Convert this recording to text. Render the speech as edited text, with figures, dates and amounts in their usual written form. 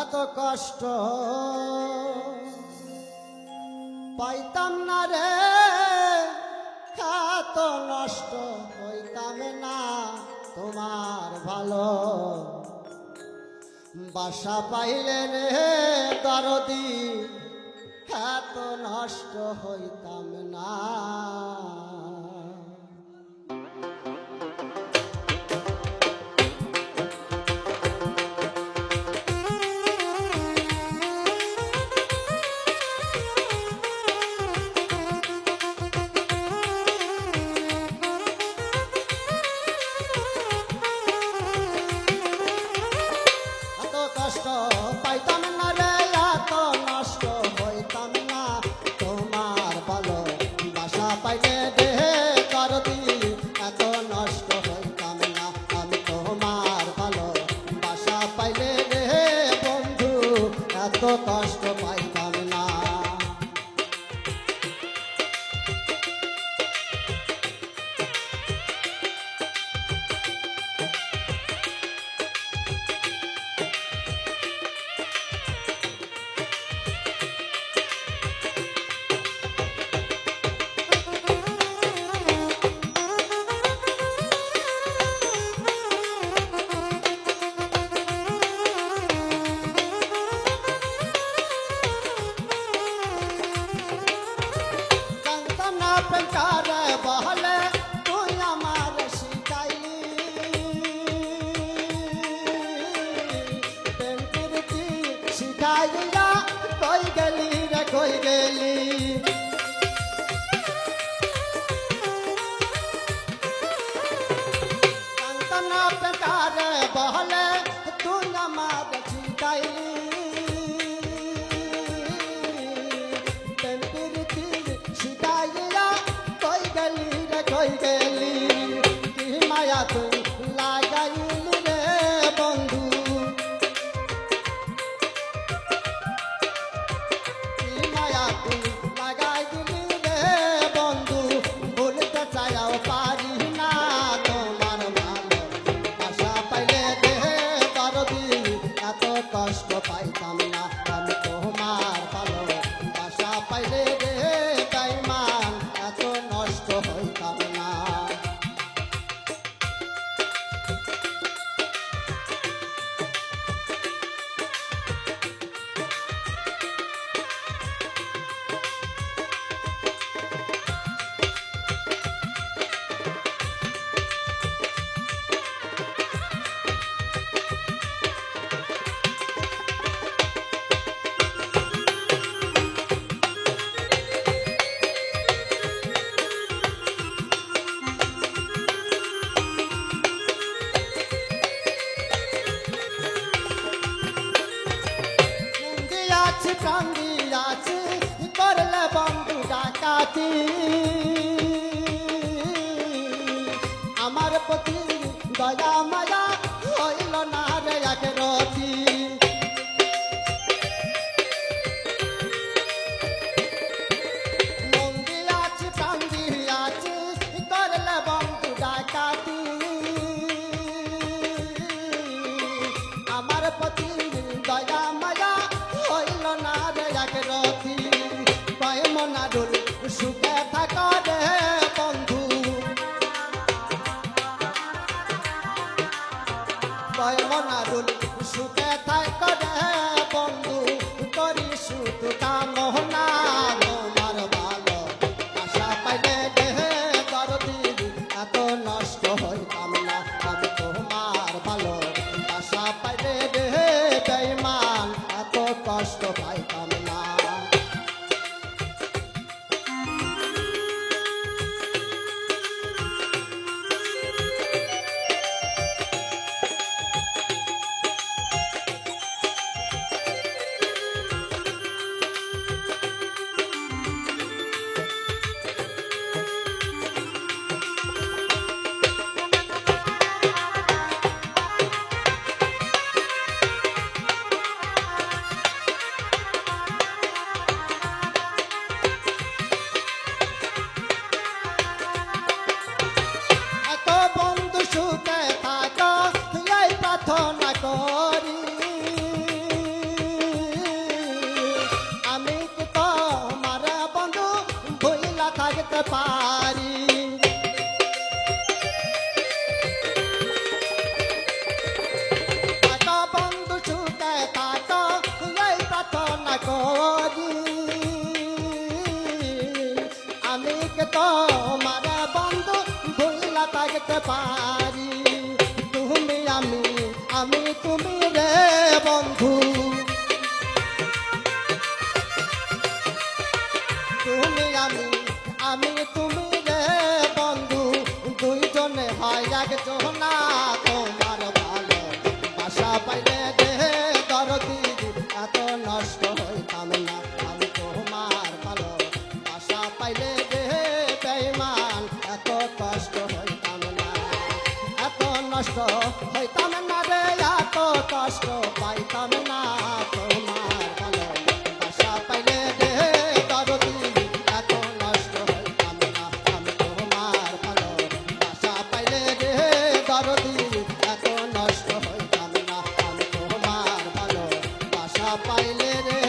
এত কষ্ট পাইতাম না রে, এত নষ্ট হইতাম না তোমার ভালো বাসা পাইলে রে দরদি, এত নষ্ট হইতাম না। কষ্ট পাইতাম না রে, এত নষ্ট হইতাম না তোমার ভালো বাসা পাইলে রে দরদি, এত নষ্ট হইতাম না আমি তোমার ভালো বাসা পাইলে রে বন্ধু, এত কষ্ট পাইতাম না। প্রেমকারে বহলে তুই আমার শিখাইলি, প্রেম প্রীতি শিখাইয়া কই গেলি রে কই গেলি। কান্তনা প্রেমকারে বহলে তুই আমার শিখাইলি, প্রেম প্রীতি শিখাইয়া কই গেলি রে কই গেলি। কি মায়া তুই লাগাইলি রে বন্ধু, কি মায়া তুই লাগাইলি রে বন্ধু, ভুলতে চাইও পারি না তোমার ভালো বাসা পাইলে রে দরদি, এত কষ্ট পাইতাম না আমি তোমার ভালো বাসা পাইলে রে বেঈমান, এত নষ্ট হইতাম না। প্রাণ দিয়াছি করলে বন্ধু ডাকাতি, আমার প্রতি দয়া মায়া হইল না রে এক রতি। মন দিয়াছি প্রাণ দিয়াছি করলে বন্ধু ডাকাতি, আমার প্রতি দয়া মায়া হইল না রে এক রতি। কয় মনা ডোল সুখে থাক রে বন্ধু, কয় মনা ডোল সুখে থাক রে বন্ধু, করি শুধু কামনা তোমার ভালো আশা পাইলে রে দরদি, এত নষ্ট হইতাম না আমি তোমার ভালো আশা পাইলে রে বেঈমান, এত কষ্ট পাইতাম না। নষ্ট হইতাম না রে এত কষ্ট পাইতাম না তোমার ভালোবাসা পাইলে রে দরদি এত নষ্ট হইতাম না আমি তোমার ভালোবাসা পাইলে রে দরদি এত নষ্ট হইতাম না আমি তোমার ভালোবাসা পাইলে রে